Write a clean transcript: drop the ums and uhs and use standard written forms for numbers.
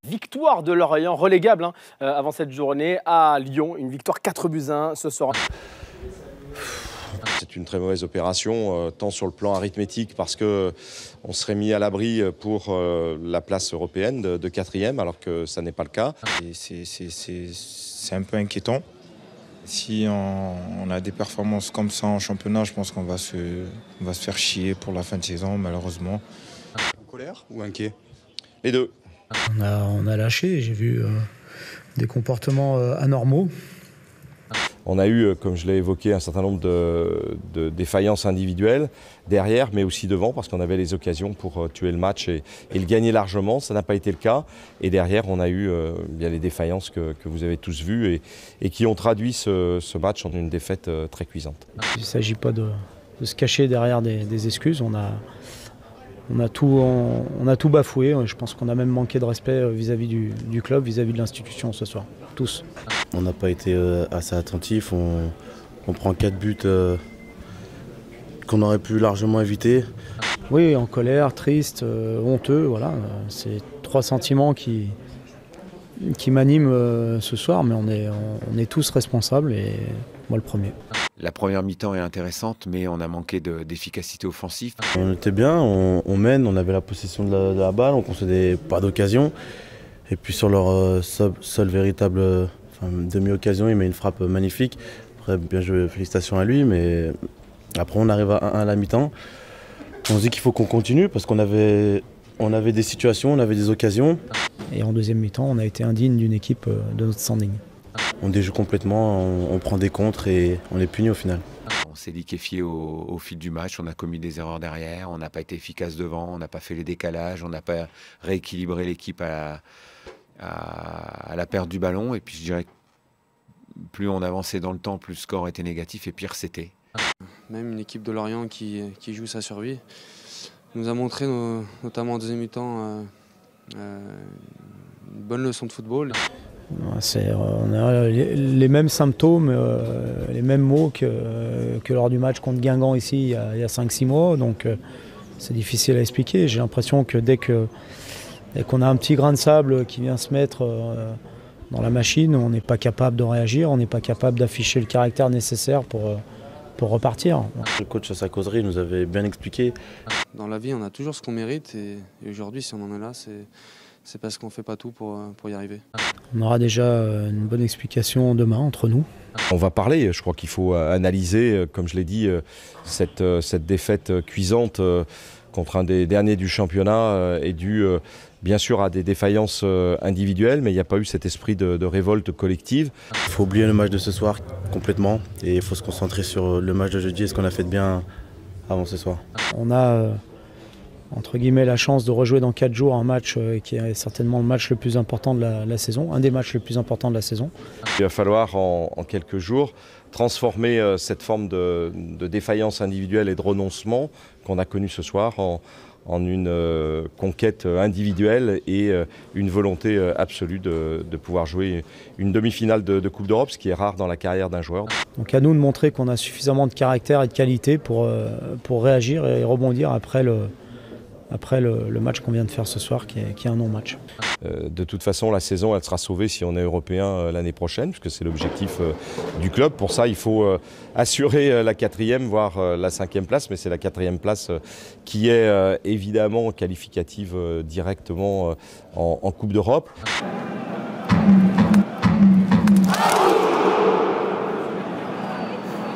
Victoire de Lorient, relégable avant cette journée à Lyon. Une victoire 4-1 ce soir. C'est une très mauvaise opération, tant sur le plan arithmétique parce qu'on serait mis à l'abri pour la place européenne de 4e, alors que ça n'est pas le cas. C'est un peu inquiétant. Si on a des performances comme ça en championnat, je pense qu'on va se faire chier pour la fin de saison, malheureusement. Colère ou inquiet? Les deux. On a lâché, j'ai vu des comportements anormaux. On a eu, comme je l'ai évoqué, un certain nombre de défaillances individuelles derrière, mais aussi devant, parce qu'on avait les occasions pour tuer le match et le gagner largement. Ça n'a pas été le cas. Et derrière, on a eu bien les défaillances que vous avez tous vues et qui ont traduit ce match en une défaite très cuisante. Il ne s'agit pas de se cacher derrière des excuses. On a tout bafoué. Je pense qu'on a même manqué de respect vis-à-vis du club, vis-à-vis de l'institution ce soir, tous. On n'a pas été assez attentifs. On prend 4 buts qu'on aurait pu largement éviter. Oui, en colère, triste, honteux. Voilà. C'est 3 sentiments qui m'animent ce soir, mais on est tous responsables et moi le premier. La première mi-temps est intéressante, mais on a manqué d'efficacité offensive. On était bien, on mène, on avait la possession de la balle, on ne concédait pas d'occasion. Et puis sur leur seule véritable demi-occasion, il met une frappe magnifique. Après, bien joué, félicitations à lui, mais après on arrive à 1 à la mi-temps. On se dit qu'il faut qu'on continue parce qu'on avait des situations, on avait des occasions. Et en deuxième mi-temps, on a été indigne d'une équipe de notre standing. On déjoue complètement, on prend des contres et on est puni au final. On s'est liquéfié au fil du match, on a commis des erreurs derrière, on n'a pas été efficace devant, on n'a pas fait les décalages, on n'a pas rééquilibré l'équipe à la perte du ballon. Et puis je dirais que plus on avançait dans le temps, plus le score était négatif et pire c'était. Même une équipe de Lorient qui joue sa survie nous a montré, notamment en deuxième mi-temps, une bonne leçon de football. On a les mêmes symptômes, les mêmes mots que lors du match contre Guingamp ici il y a 5-6 mois. Donc c'est difficile à expliquer. J'ai l'impression que dès qu'on a un petit grain de sable qui vient se mettre dans la machine, on n'est pas capable de réagir, on n'est pas capable d'afficher le caractère nécessaire pour repartir. Le coach à sa causerie nous avait bien expliqué. Dans la vie, on a toujours ce qu'on mérite et aujourd'hui, si on en est là, c'est parce qu'on ne fait pas tout pour y arriver. On aura déjà une bonne explication demain entre nous. On va parler, je crois qu'il faut analyser, comme je l'ai dit, cette défaite cuisante contre un des derniers du championnat est due bien sûr à des défaillances individuelles, mais il n'y a pas eu cet esprit de révolte collective. Il faut oublier le match de ce soir complètement et il faut se concentrer sur le match de jeudi et ce qu'on a fait de bien avant ce soir. On a entre guillemets la chance de rejouer dans 4 jours un match qui est certainement le match le plus important de la saison, un des matchs les plus importants de la saison. Il va falloir en quelques jours transformer cette forme de défaillance individuelle et de renoncement qu'on a connue ce soir en une conquête individuelle et une volonté absolue de pouvoir jouer une demi-finale de Coupe d'Europe, ce qui est rare dans la carrière d'un joueur. Donc à nous de montrer qu'on a suffisamment de caractère et de qualité pour réagir et rebondir après le match qu'on vient de faire ce soir, qui est un non-match. De toute façon, la saison, elle sera sauvée si on est européen l'année prochaine, puisque c'est l'objectif du club. Pour ça, il faut assurer la 4e, voire la 5e place, mais c'est la 4e place qui est évidemment qualificative directement en Coupe d'Europe.